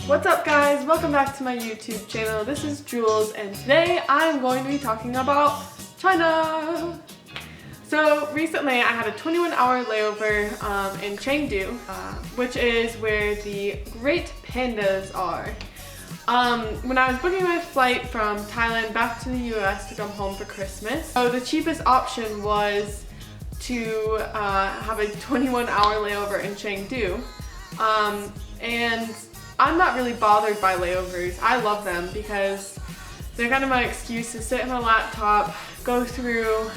What's up guys? Welcome back to my YouTube channel. This is Jules and today I'm going to be talking about China. So recently I had a 21-hour layover in Chengdu, which is where the great pandas are. When I was booking my flight from Thailand back to the US to come home for Christmas, so the cheapest option was to have a 21-hour layover in Chengdu. And I'm not really bothered by layovers. I love them because they're kind of my excuse to sit on my laptop, go through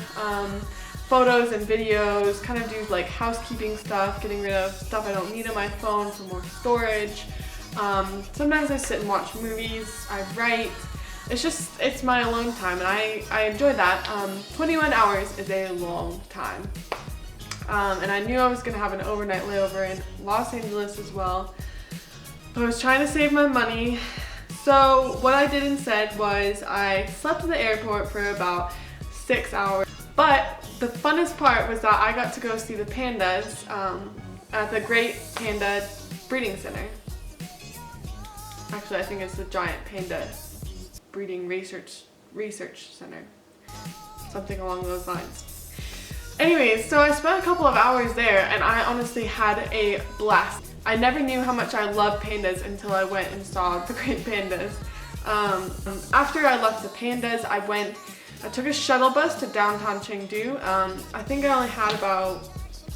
photos and videos, kind of do like housekeeping stuff, getting rid of stuff I don't need on my phone for more storage. Sometimes I sit and watch movies, I write. It's my alone time and I enjoy that. 21 hours is a long time. And I knew I was gonna have an overnight layover in Los Angeles as well. I was trying to save my money, so what I did instead was I slept at the airport for about 6 hours. But the funnest part was that I got to go see the pandas at the Great Panda Breeding Center. Actually, I think it's the Giant Panda Breeding Research Center, something along those lines. Anyways, so I spent a couple of hours there and I honestly had a blast. I never knew how much I loved pandas until I went and saw the great pandas. After I left the pandas, I took a shuttle bus to downtown Chengdu. I think I only had about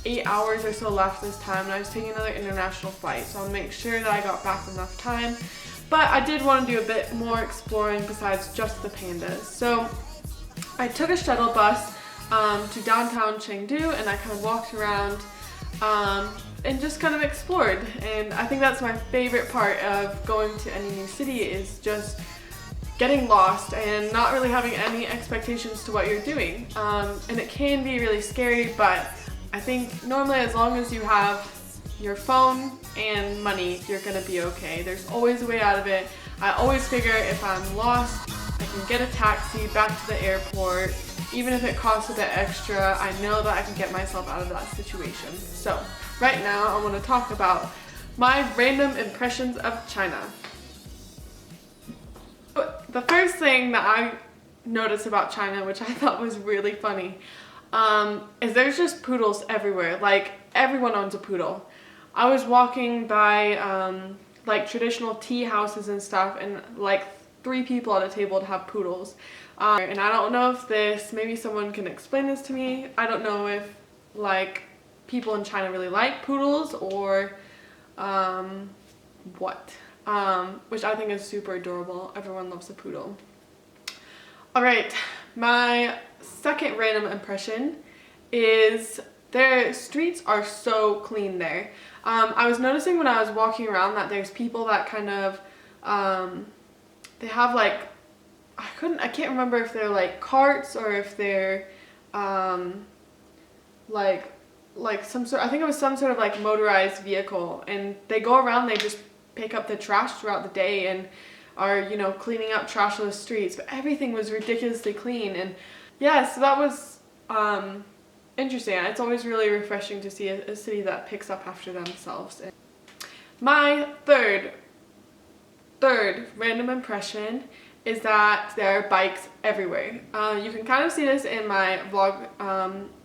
8 hours or so left this time and I was taking another international flight, so I'll make sure that I got back enough time. But I did want to do a bit more exploring besides just the pandas. So I took a shuttle bus to downtown Chengdu and I kind of walked around and just kind of explored, and I think that's my favorite part of going to any new city is just getting lost and not really having any expectations to what you're doing. And it can be really scary, but I think normally as long as you have your phone and money, you're gonna be okay. There's always a way out of it. I always figure if I'm lost, I can get a taxi back to the airport. Even if it costs a bit extra, I know that I can get myself out of that situation. So right now I want to talk about my random impressions of China. The first thing that I noticed about China, which I thought was really funny, is there's just poodles everywhere. Like, everyone owns a poodle. I was walking by like traditional tea houses and stuff, and like 3 people at a table would have poodles. And I don't know if maybe someone can explain this to me. I don't know if like people in China really like poodles or what. Which I think is super adorable. Everyone loves a poodle. Alright, my second random impression is their streets are so clean there. I was noticing when I was walking around that there's people that kind of, they have like, I can't remember if they're like carts or if they're like some sort, I think it was some sort of like motorized vehicle, and they go around, they just pick up the trash throughout the day and are, you know, cleaning up trash on the streets, but everything was ridiculously clean. And yeah, so that was interesting. It's always really refreshing to see a city that picks up after themselves. My third random impression is that there are bikes everywhere. You can kind of see this in my vlog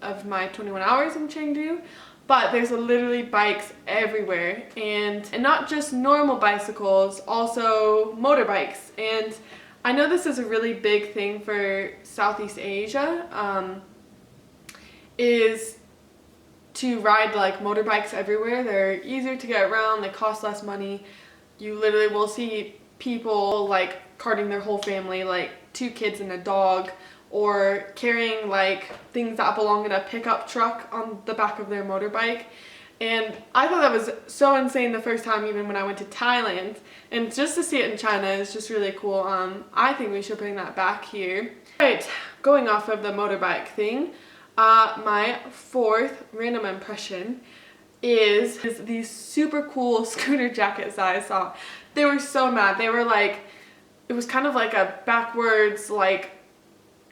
of my 21 hours in Chengdu, but there's literally bikes everywhere, and not just normal bicycles, also motorbikes. And I know this is a really big thing for Southeast Asia, is to ride like motorbikes everywhere. They're easier to get around, they cost less money. You literally will see people like carting their whole family, like 2 kids and a dog, or carrying like things that belong in a pickup truck on the back of their motorbike. And I thought that was so insane the first time, even when I went to Thailand, and just to see it in China is just really cool. I think we should bring that back here. Right, going off of the motorbike thing, my fourth random impression is these super cool scooter jackets that I saw. They were so mad. They were like, it was kind of like a backwards, like,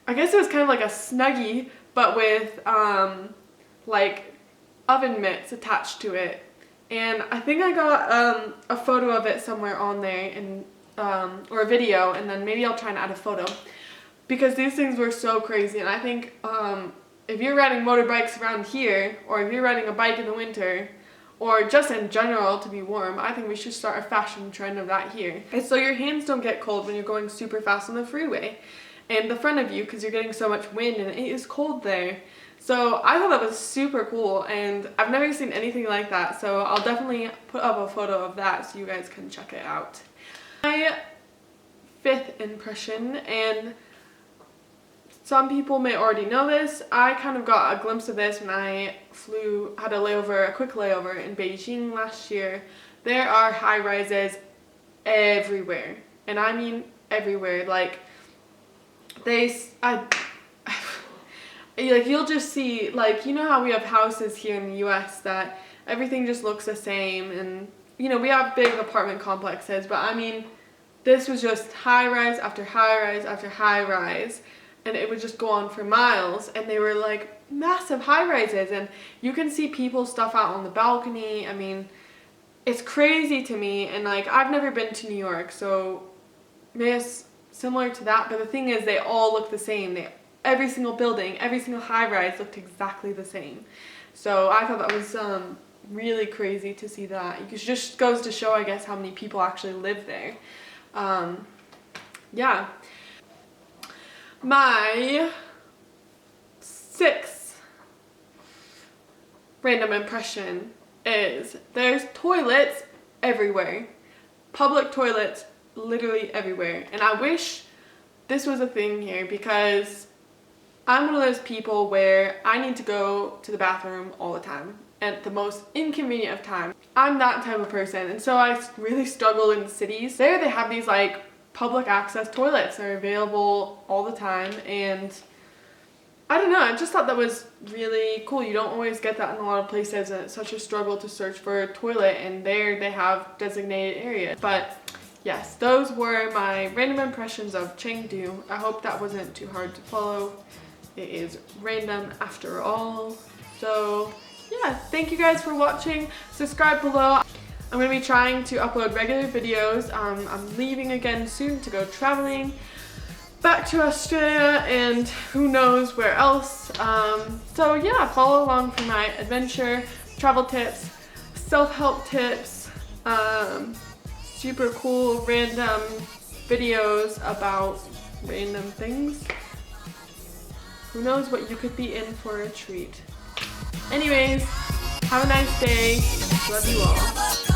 I guess it was kind of like a Snuggie, but with like oven mitts attached to it. And I think I got a photo of it somewhere on there, and or a video, and then maybe I'll try and add a photo, because these things were so crazy. And I think if you're riding motorbikes around here, or if you're riding a bike in the winter, or just in general to be warm, I think we should start a fashion trend of that here. And so your hands don't get cold when you're going super fast on the freeway, and the front of you, because you're getting so much wind and it is cold there. So I thought that was super cool, and I've never seen anything like that, so I'll definitely put up a photo of that so you guys can check it out. My fifth impression, and some people may already know this, I kind of got a glimpse of this when I had a quick layover in Beijing last year. There are high-rises everywhere, and I mean everywhere. Like, like, you'll just see, like, you know how we have houses here in the US that everything just looks the same, and, you know, we have big apartment complexes, but I mean, this was just high-rise after high-rise after high-rise, and it would just go on for miles, and they were like massive high-rises, and you can see people's stuff out on the balcony. I mean, it's crazy to me, and like, I've never been to New York, so maybe it's similar to that, but the thing is, they all look the same. Every single building, every single high-rise looked exactly the same. So I thought that was really crazy to see that. It just goes to show, I guess, how many people actually live there. Yeah. My sixth random impression is there's toilets everywhere. Public toilets literally everywhere. And I wish this was a thing here, because I'm one of those people where I need to go to the bathroom all the time at the most inconvenient of times. I'm that type of person, and so I really struggle in cities. There they have these like public access toilets that are available all the time, and I don't know, I just thought that was really cool. You don't always get that in a lot of places, and it's such a struggle to search for a toilet, and there they have designated areas. But yes, those were my random impressions of Chengdu. I hope that wasn't too hard to follow. It is random after all. So yeah, thank you guys for watching. Subscribe below. I'm going to be trying to upload regular videos. I'm leaving again soon to go traveling back to Australia and who knows where else. So yeah, follow along for my adventure, travel tips, self-help tips, super cool random videos about random things. Who knows what you could be in for a treat. Anyways, have a nice day. Love you all.